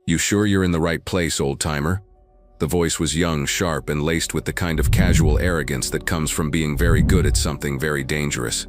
"You sure you're in the right place, old-timer?" The voice was young, sharp, and laced with the kind of casual arrogance that comes from being very good at something very dangerous.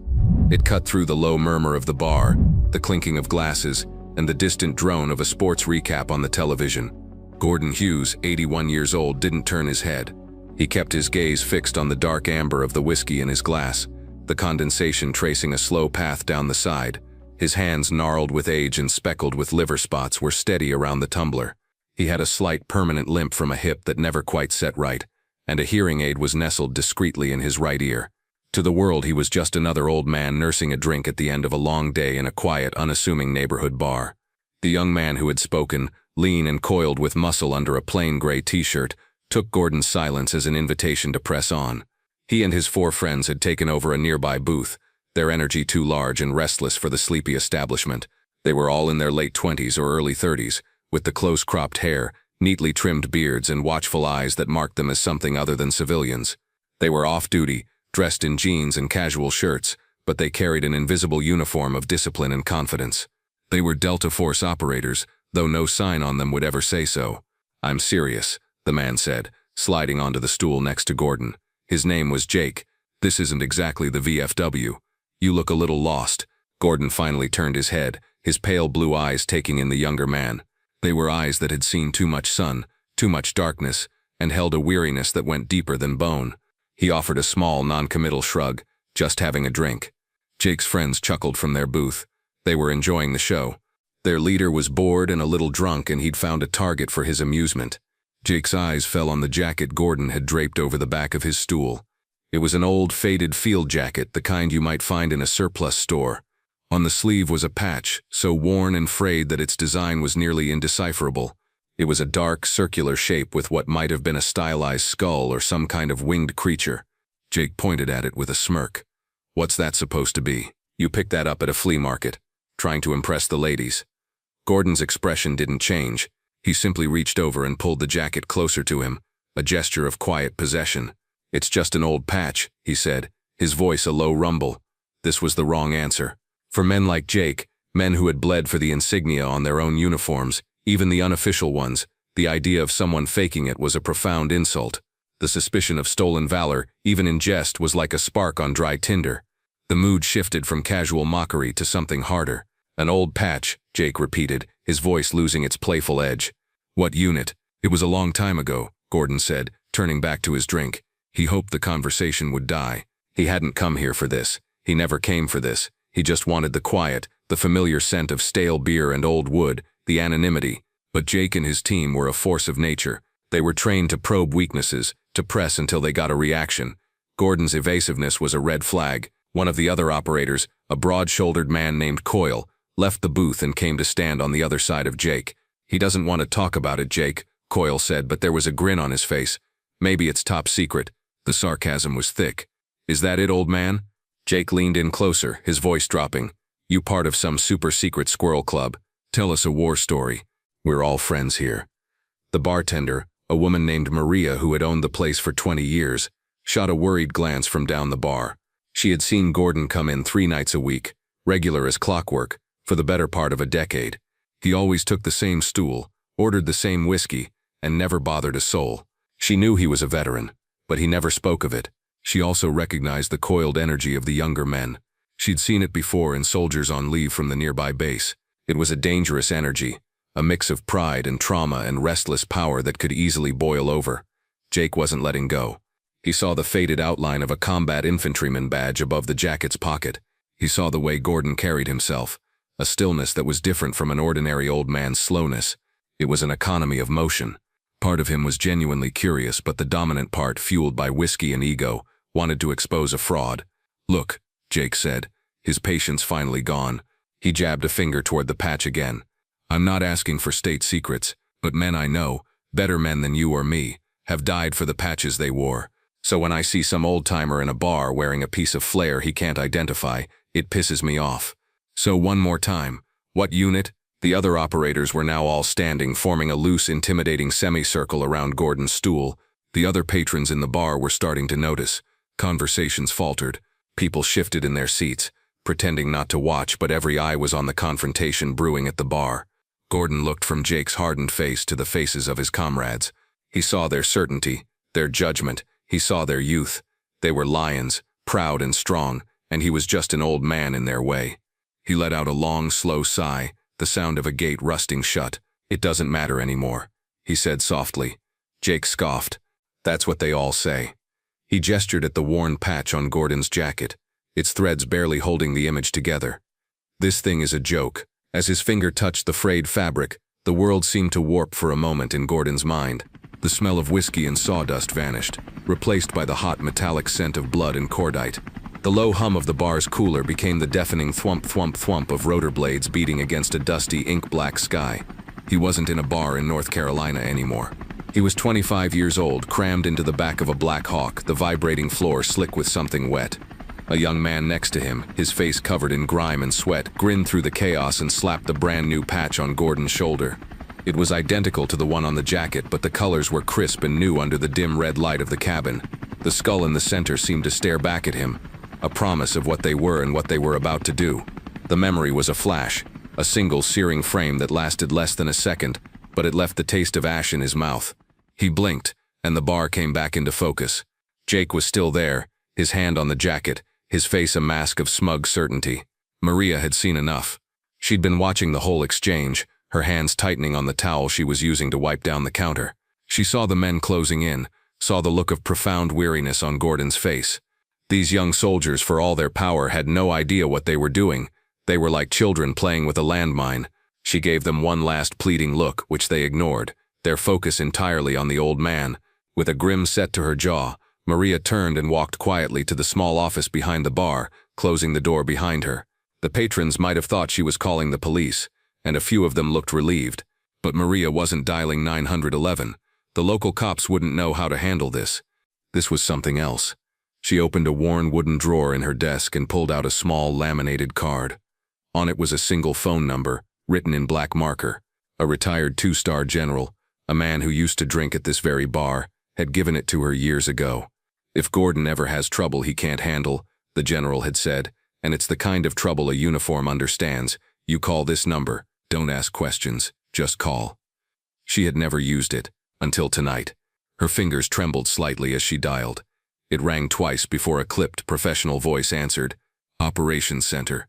It cut through the low murmur of the bar, the clinking of glasses, and the distant drone of a sports recap on the television. Gordon Hughes, 81 years old, didn't turn his head. He kept his gaze fixed on the dark amber of the whiskey in his glass, the condensation tracing a slow path down the side. His hands, gnarled with age and speckled with liver spots, were steady around the tumbler. He had a slight permanent limp from a hip that never quite set right, and a hearing aid was nestled discreetly in his right ear. To the world, he was just another old man nursing a drink at the end of a long day in a quiet, unassuming neighborhood bar. The young man who had spoken, lean and coiled with muscle under a plain gray t-shirt, took Gordon's silence as an invitation to press on. He and his 4 friends had taken over a nearby booth, their energy too large and restless for the sleepy establishment. They were all in their late 20s or early 30s, with the close-cropped hair, neatly trimmed beards, and watchful eyes that marked them as something other than civilians. They were off-duty, dressed in jeans and casual shirts, but they carried an invisible uniform of discipline and confidence. They were Delta Force operators, though no sign on them would ever say so. "I'm serious," the man said, sliding onto the stool next to Gordon. His name was Jake. "This isn't exactly the VFW. You look a little lost." Gordon finally turned his head, his pale blue eyes taking in the younger man. They were eyes that had seen too much sun, too much darkness, and held a weariness that went deeper than bone. He offered a small, non-committal shrug, "Just having a drink." Jake's friends chuckled from their booth. They were enjoying the show. Their leader was bored and a little drunk, and he'd found a target for his amusement. Jake's eyes fell on the jacket Gordon had draped over the back of his stool. It was an old, faded field jacket, the kind you might find in a surplus store. On the sleeve was a patch, so worn and frayed that its design was nearly indecipherable. It was a dark, circular shape with what might have been a stylized skull or some kind of winged creature. Jake pointed at it with a smirk. "What's that supposed to be? You picked that up at a flea market, trying to impress the ladies." Gordon's expression didn't change. He simply reached over and pulled the jacket closer to him, a gesture of quiet possession. "It's just an old patch," he said, his voice a low rumble. This was the wrong answer. For men like Jake, men who had bled for the insignia on their own uniforms, even the unofficial ones, the idea of someone faking it was a profound insult. The suspicion of stolen valor, even in jest, was like a spark on dry tinder. The mood shifted from casual mockery to something harder. "An old patch," Jake repeated, his voice losing its playful edge. "What unit?" "It was a long time ago," Gordon said, turning back to his drink. He hoped the conversation would die. He hadn't come here for this. He never came for this. He just wanted the quiet, the familiar scent of stale beer and old wood, the anonymity. But Jake and his team were a force of nature. They were trained to probe weaknesses, to press until they got a reaction. Gordon's evasiveness was a red flag. One of the other operators, a broad-shouldered man named Coyle, left the booth and came to stand on the other side of Jake. "He doesn't want to talk about it, Jake," Coyle said, but there was a grin on his face. "Maybe it's top secret." The sarcasm was thick. "Is that it, old man?" Jake leaned in closer, his voice dropping. "You part of some super-secret squirrel club? Tell us a war story. We're all friends here." The bartender, a woman named Maria who had owned the place for 20 years, shot a worried glance from down the bar. She had seen Gordon come in 3 nights a week, regular as clockwork, for the better part of a decade. He always took the same stool, ordered the same whiskey, and never bothered a soul. She knew he was a veteran, but he never spoke of it. She also recognized the coiled energy of the younger men. She'd seen it before in soldiers on leave from the nearby base. It was a dangerous energy, a mix of pride and trauma and restless power that could easily boil over. Jake wasn't letting go. He saw the faded outline of a combat infantryman badge above the jacket's pocket. He saw the way Gordon carried himself, a stillness that was different from an ordinary old man's slowness. It was an economy of motion. Part of him was genuinely curious, but the dominant part, fueled by whiskey and ego, wanted to expose a fraud. "Look," Jake said, his patience finally gone. He jabbed a finger toward the patch again. "I'm not asking for state secrets, but men I know, better men than you or me, have died for the patches they wore. So when I see some old-timer in a bar wearing a piece of flair he can't identify, it pisses me off. So one more time, what unit?" The other operators were now all standing, forming a loose, intimidating semicircle around Gordon's stool. The other patrons in the bar were starting to notice. Conversations faltered. People shifted in their seats, pretending not to watch, but every eye was on the confrontation brewing at the bar. Gordon looked from Jake's hardened face to the faces of his comrades. He saw their certainty, their judgment. He saw their youth. They were lions, proud and strong, and he was just an old man in their way. He let out a long, slow sigh, the sound of a gate rusting shut. "It doesn't matter anymore," he said softly. Jake scoffed. "That's what they all say." He gestured at the worn patch on Gordon's jacket, its threads barely holding the image together. "This thing is a joke." As his finger touched the frayed fabric, the world seemed to warp for a moment in Gordon's mind. The smell of whiskey and sawdust vanished, replaced by the hot metallic scent of blood and cordite. The low hum of the bar's cooler became the deafening thwump thwump thwump of rotor blades beating against a dusty ink-black sky. He wasn't in a bar in North Carolina anymore. He was 25 years old, crammed into the back of a Black Hawk, the vibrating floor slick with something wet. A young man next to him, his face covered in grime and sweat, grinned through the chaos and slapped the brand-new patch on Gordon's shoulder. It was identical to the one on the jacket, but the colors were crisp and new under the dim red light of the cabin. The skull in the center seemed to stare back at him, a promise of what they were and what they were about to do. The memory was a flash, a single searing frame that lasted less than a second, but it left the taste of ash in his mouth. He blinked, and the bar came back into focus. Jake was still there, his hand on the jacket, his face a mask of smug certainty. Maria had seen enough. She'd been watching the whole exchange, her hands tightening on the towel she was using to wipe down the counter. She saw the men closing in, saw the look of profound weariness on Gordon's face. These young soldiers, for all their power, had no idea what they were doing. They were like children playing with a landmine. She gave them one last pleading look, which they ignored, their focus entirely on the old man. With a grim set to her jaw, Maria turned and walked quietly to the small office behind the bar, closing the door behind her. The patrons might have thought she was calling the police, and a few of them looked relieved. But Maria wasn't dialing 911. The local cops wouldn't know how to handle this. This was something else. She opened a worn wooden drawer in her desk and pulled out a small laminated card. On it was a single phone number, written in black marker. A retired two-star general, a man who used to drink at this very bar, had given it to her years ago. "If Gordon ever has trouble he can't handle," the general had said, "and it's the kind of trouble a uniform understands, you call this number, don't ask questions, just call." She had never used it, until tonight. Her fingers trembled slightly as she dialed. It rang twice before a clipped, professional voice answered. "Operations Center."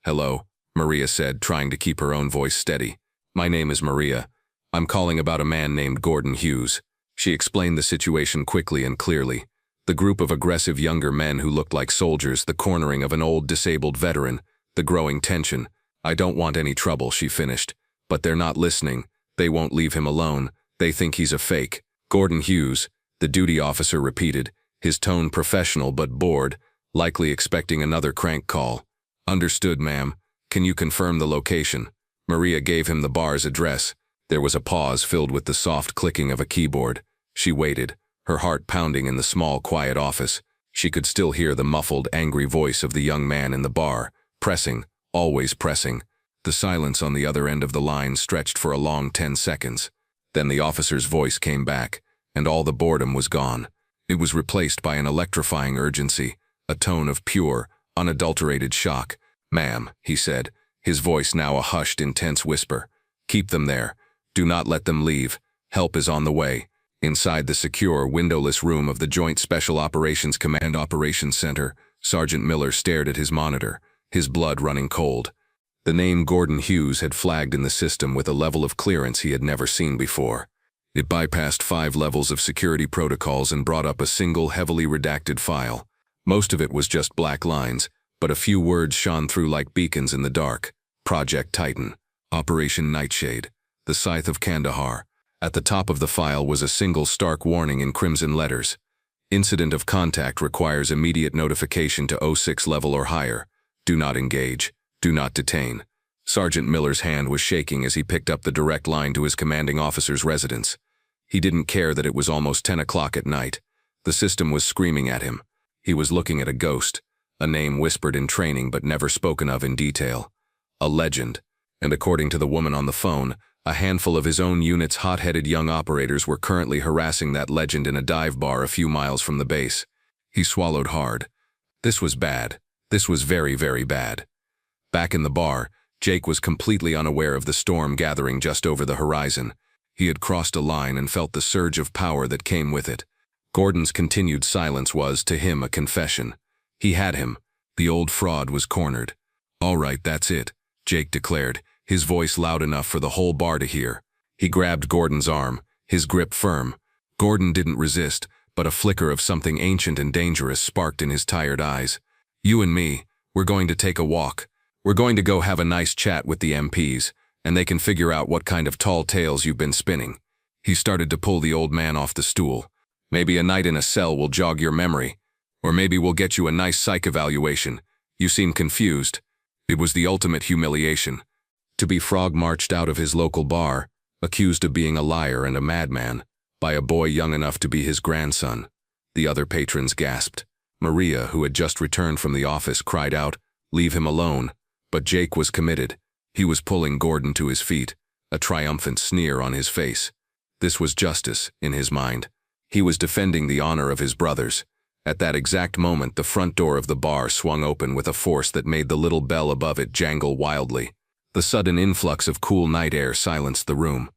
"Hello," Maria said, trying to keep her own voice steady. "My name is Maria. I'm calling about a man named Gordon Hughes." She explained the situation quickly and clearly. The group of aggressive younger men who looked like soldiers, the cornering of an old disabled veteran, the growing tension. "I don't want any trouble," she finished. "But they're not listening. They won't leave him alone. They think he's a fake." "Gordon Hughes," the duty officer repeated, his tone professional but bored, likely expecting another crank call. "Understood, ma'am. Can you confirm the location?" Maria gave him the bar's address. There was a pause filled with the soft clicking of a keyboard. She waited, her heart pounding in the small, quiet office. She could still hear the muffled, angry voice of the young man in the bar, pressing, always pressing. The silence on the other end of the line stretched for a long 10 seconds. Then the officer's voice came back, and all the boredom was gone. It was replaced by an electrifying urgency, a tone of pure, unadulterated shock. "Ma'am," he said, his voice now a hushed, intense whisper. "Keep them there. Do not let them leave. Help is on the way." Inside the secure, windowless room of the Joint Special Operations Command Operations Center, Sergeant Miller stared at his monitor, his blood running cold. The name Gordon Hughes had flagged in the system with a level of clearance he had never seen before. It bypassed 5 levels of security protocols and brought up a single, heavily redacted file. Most of it was just black lines, but a few words shone through like beacons in the dark. Project Titan. Operation Nightshade. The Scythe of Kandahar. At the top of the file was a single stark warning in crimson letters. Incident of contact requires immediate notification to 06 level or higher. Do not engage. Do not detain. Sergeant Miller's hand was shaking as he picked up the direct line to his commanding officer's residence. He didn't care that it was almost 10 o'clock at night. The system was screaming at him. He was looking at a ghost, a name whispered in training but never spoken of in detail. A legend. And according to the woman on the phone, a handful of his own unit's hot-headed young operators were currently harassing that legend in a dive bar a few miles from the base. He swallowed hard. This was bad. This was very, very bad. Back in the bar, Jake was completely unaware of the storm gathering just over the horizon. He had crossed a line and felt the surge of power that came with it. Gordon's continued silence was, to him, a confession. He had him. The old fraud was cornered. "All right, that's it," Jake declared, his voice loud enough for the whole bar to hear. He grabbed Gordon's arm, his grip firm. Gordon didn't resist, but a flicker of something ancient and dangerous sparked in his tired eyes. "You and me, we're going to take a walk. We're going to go have a nice chat with the MPs, and they can figure out what kind of tall tales you've been spinning." He started to pull the old man off the stool. "Maybe a night in a cell will jog your memory. Or maybe we'll get you a nice psych evaluation. You seem confused." It was the ultimate humiliation. To be frog-marched out of his local bar, accused of being a liar and a madman, by a boy young enough to be his grandson. The other patrons gasped. Maria, who had just returned from the office, cried out, "Leave him alone." But Jake was committed. He was pulling Gordon to his feet, a triumphant sneer on his face. This was justice, in his mind. He was defending the honor of his brothers. At that exact moment, the front door of the bar swung open with a force that made the little bell above it jangle wildly. The sudden influx of cool night air silenced the room.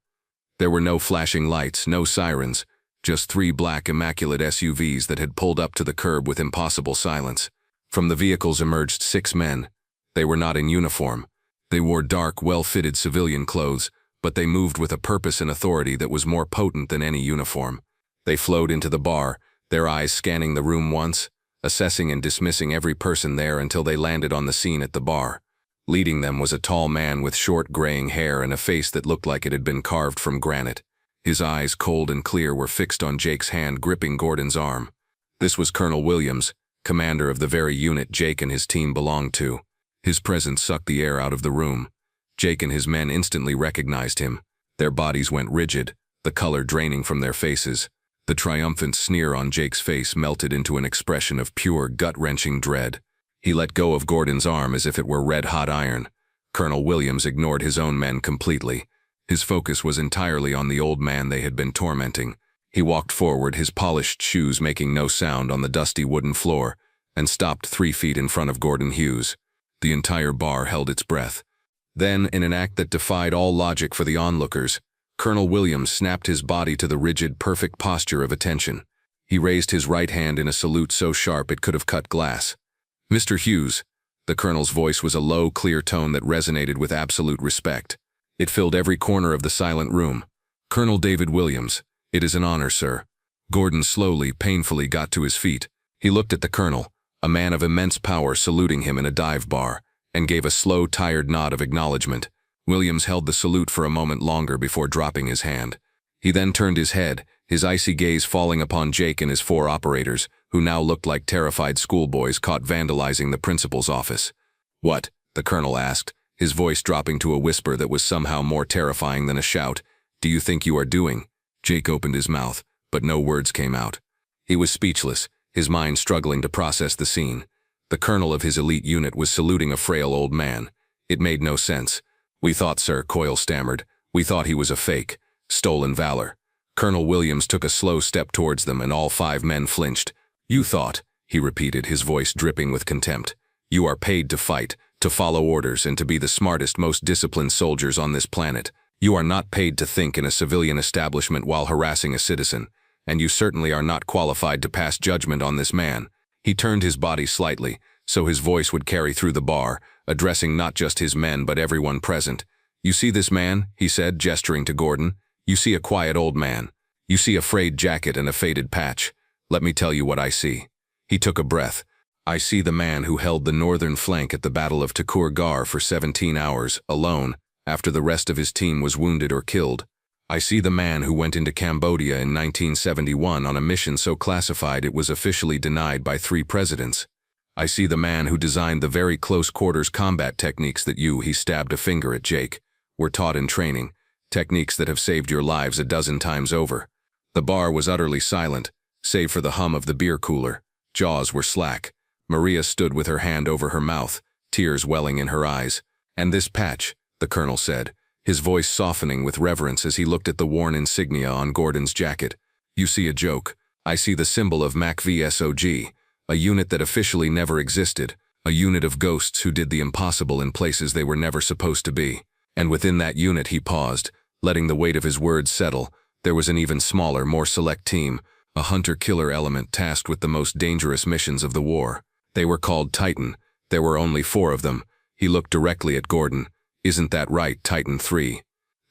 There were no flashing lights, no sirens, just 3 black immaculate SUVs that had pulled up to the curb with impossible silence. From the vehicles emerged 6 men. They were not in uniform. They wore dark, well-fitted civilian clothes, but they moved with a purpose and authority that was more potent than any uniform. They flowed into the bar, their eyes scanning the room once, assessing and dismissing every person there until they landed on the scene at the bar. Leading them was a tall man with short graying hair and a face that looked like it had been carved from granite. His eyes, cold and clear, were fixed on Jake's hand gripping Gordon's arm. This was Colonel Williams, commander of the very unit Jake and his team belonged to. His presence sucked the air out of the room. Jake and his men instantly recognized him. Their bodies went rigid, the color draining from their faces. The triumphant sneer on Jake's face melted into an expression of pure, gut-wrenching dread. He let go of Gordon's arm as if it were red-hot iron. Colonel Williams ignored his own men completely. His focus was entirely on the old man they had been tormenting. He walked forward, his polished shoes making no sound on the dusty wooden floor, and stopped 3 feet in front of Gordon Hughes. The entire bar held its breath. Then, in an act that defied all logic for the onlookers, Colonel Williams snapped his body to the rigid, perfect posture of attention. He raised his right hand in a salute so sharp it could have cut glass. "Mr. Hughes," the colonel's voice was a low, clear tone that resonated with absolute respect. It filled every corner of the silent room. "Colonel David Williams, it is an honor, sir." Gordon slowly, painfully got to his feet. He looked at the colonel, a man of immense power saluting him in a dive bar, and gave a slow, tired nod of acknowledgement. Williams held the salute for a moment longer before dropping his hand. He then turned his head, his icy gaze falling upon Jake and his 4 operators, who now looked like terrified schoolboys caught vandalizing the principal's office. "What?" the colonel asked, his voice dropping to a whisper that was somehow more terrifying than a shout. "Do you think you are doing?" Jake opened his mouth, but no words came out. He was speechless, his mind struggling to process the scene. The colonel of his elite unit was saluting a frail old man. It made no sense. "We thought, sir," Coyle stammered. "We thought he was a fake. Stolen valor." Colonel Williams took a slow step towards them and all 5 men flinched. "You thought," he repeated, his voice dripping with contempt. "You are paid to fight, to follow orders, and to be the smartest, most disciplined soldiers on this planet. You are not paid to think in a civilian establishment while harassing a citizen, and you certainly are not qualified to pass judgment on this man." He turned his body slightly, so his voice would carry through the bar, addressing not just his men but everyone present. "You see this man?" he said, gesturing to Gordon. "You see a quiet old man. You see a frayed jacket and a faded patch. Let me tell you what I see." He took a breath. "I see the man who held the northern flank at the Battle of Takur Gar for 17 hours, alone, after the rest of his team was wounded or killed. I see the man who went into Cambodia in 1971 on a mission so classified it was officially denied by 3 presidents. I see the man who designed the very close-quarters combat techniques that you," he stabbed a finger at Jake, "were taught in training, techniques that have saved your lives a dozen times over." The bar was utterly silent, save for the hum of the beer cooler. Jaws were slack. Maria stood with her hand over her mouth, tears welling in her eyes. "And this patch," the colonel said, his voice softening with reverence as he looked at the worn insignia on Gordon's jacket. "You see a joke. I see the symbol of MACV-SOG, a unit that officially never existed, A unit of ghosts who did the impossible in places they were never supposed to be. And within that unit he paused, letting the weight of his words settle. There was an even smaller, more select team, a hunter-killer element tasked with the most dangerous missions of the war. They were called Titan. There were only 4 of them. He looked directly at Gordon. Isn't that right, Titan 3?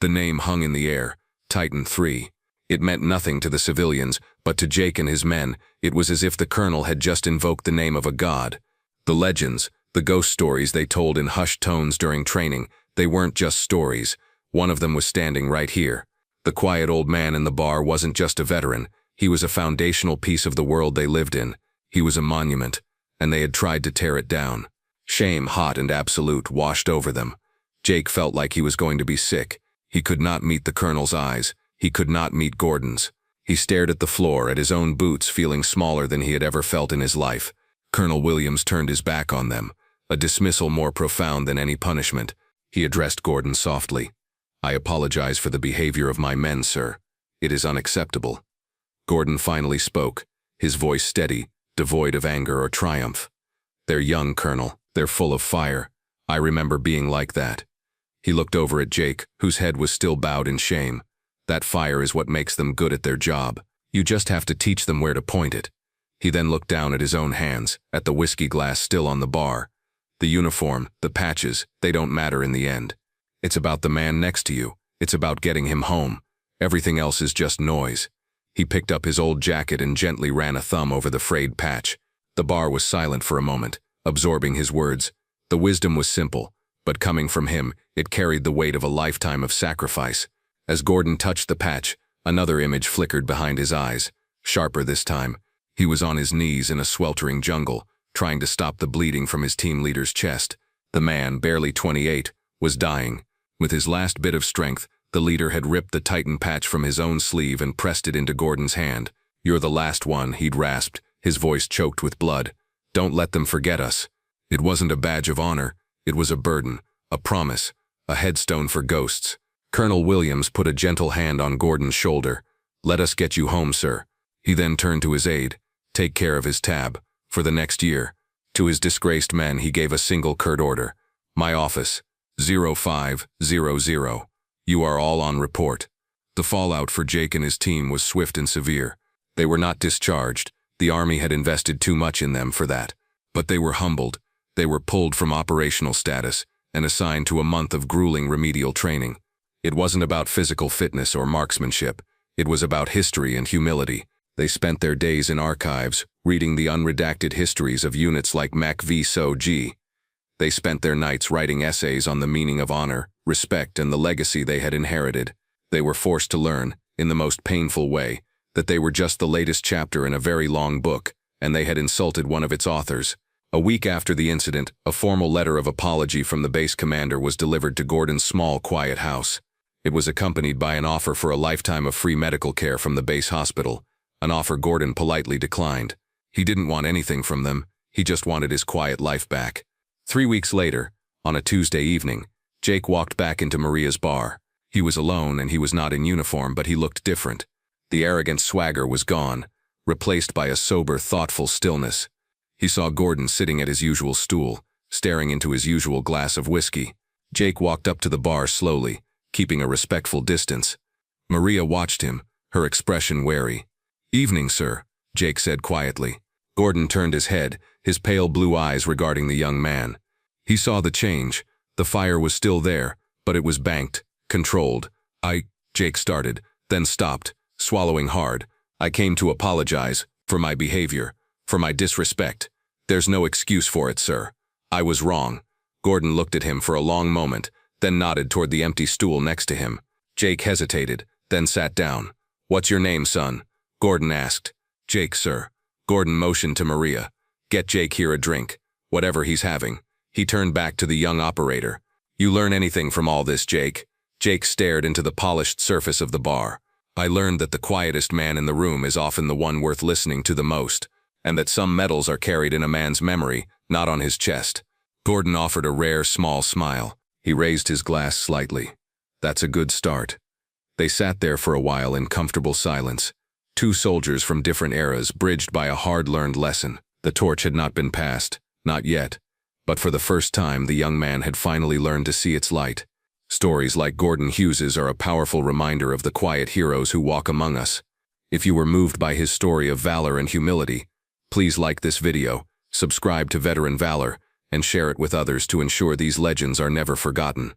The name hung in the air, Titan 3. It meant nothing to the civilians, but to Jake and his men, it was as if the colonel had just invoked the name of a god. The legends, the ghost stories they told in hushed tones during training, they weren't just stories. One of them was standing right here. The quiet old man in the bar wasn't just a veteran. He was a foundational piece of the world they lived in. He was a monument, and they had tried to tear it down. Shame, hot and absolute, washed over them. Jake felt like he was going to be sick. He could not meet the colonel's eyes. He could not meet Gordon's. He stared at the floor, at his own boots, feeling smaller than he had ever felt in his life. Colonel Williams turned his back on them, a dismissal more profound than any punishment. He addressed Gordon softly. "I apologize for the behavior of my men, sir. It is unacceptable." Gordon finally spoke, his voice steady, devoid of anger or triumph. "They're young, Colonel. They're full of fire. I remember being like that." He looked over at Jake, whose head was still bowed in shame. "That fire is what makes them good at their job. You just have to teach them where to point it." He then looked down at his own hands, at the whiskey glass still on the bar. "The uniform, the patches, they don't matter in the end. It's about the man next to you. It's about getting him home. Everything else is just noise." He picked up his old jacket and gently ran a thumb over the frayed patch. The bar was silent for a moment, absorbing his words. The wisdom was simple, but coming from him, it carried the weight of a lifetime of sacrifice. As Gordon touched the patch, another image flickered behind his eyes, sharper this time. He was on his knees in a sweltering jungle, trying to stop the bleeding from his team leader's chest. The man, barely 28, was dying. With his last bit of strength, the leader had ripped the Titan patch from his own sleeve and pressed it into Gordon's hand. "You're the last one," he'd rasped, his voice choked with blood. "Don't let them forget us." It wasn't a badge of honor. It was a burden, a promise, a headstone for ghosts. Colonel Williams put a gentle hand on Gordon's shoulder. "Let us get you home, sir." He then turned to his aide. "Take care of his tab. For the next year." To his disgraced men he gave a single curt order. "My office, 0500. You are all on report." The fallout for Jake and his team was swift and severe. They were not discharged. The Army had invested too much in them for that. But they were humbled. They were pulled from operational status and assigned to a month of grueling remedial training. It wasn't about physical fitness or marksmanship. It was about history and humility. They spent their days in archives, reading the unredacted histories of units like Mac V So G. They spent their nights writing essays on the meaning of honor, respect, and the legacy they had inherited. They were forced to learn, in the most painful way, that they were just the latest chapter in a very long book, and they had insulted one of its authors. A week after the incident, a formal letter of apology from the base commander was delivered to Gordon's small, quiet house. It was accompanied by an offer for a lifetime of free medical care from the base hospital, an offer Gordon politely declined. He didn't want anything from them, he just wanted his quiet life back. 3 weeks later, on a Tuesday evening, Jake walked back into Maria's bar. He was alone and he was not in uniform, but he looked different. The arrogant swagger was gone, replaced by a sober, thoughtful stillness. He saw Gordon sitting at his usual stool, staring into his usual glass of whiskey. Jake walked up to the bar slowly, keeping a respectful distance. Maria watched him, her expression wary. "Evening, sir," Jake said quietly. Gordon turned his head, his pale blue eyes regarding the young man. He saw the change. The fire was still there, but it was banked, controlled. Jake started, then stopped, swallowing hard. "I came to apologize for my behavior, for my disrespect. There's no excuse for it, sir. I was wrong." Gordon looked at him for a long moment, then nodded toward the empty stool next to him. Jake hesitated, then sat down. "What's your name, son?" Gordon asked. "Jake, sir." Gordon motioned to Maria. "Get Jake here a drink, whatever he's having." He turned back to the young operator. "You learn anything from all this, Jake?" Jake stared into the polished surface of the bar. "I learned that the quietest man in the room is often the one worth listening to the most, and that some medals are carried in a man's memory, not on his chest." Gordon offered a rare, small smile. He raised his glass slightly. "That's a good start." They sat there for a while in comfortable silence. Two soldiers from different eras, bridged by a hard-learned lesson. The torch had not been passed, not yet. But for the first time, the young man had finally learned to see its light. Stories like Gordon Hughes's are a powerful reminder of the quiet heroes who walk among us. If you were moved by his story of valor and humility, please like this video, subscribe to Veteran Valor, and share it with others to ensure these legends are never forgotten.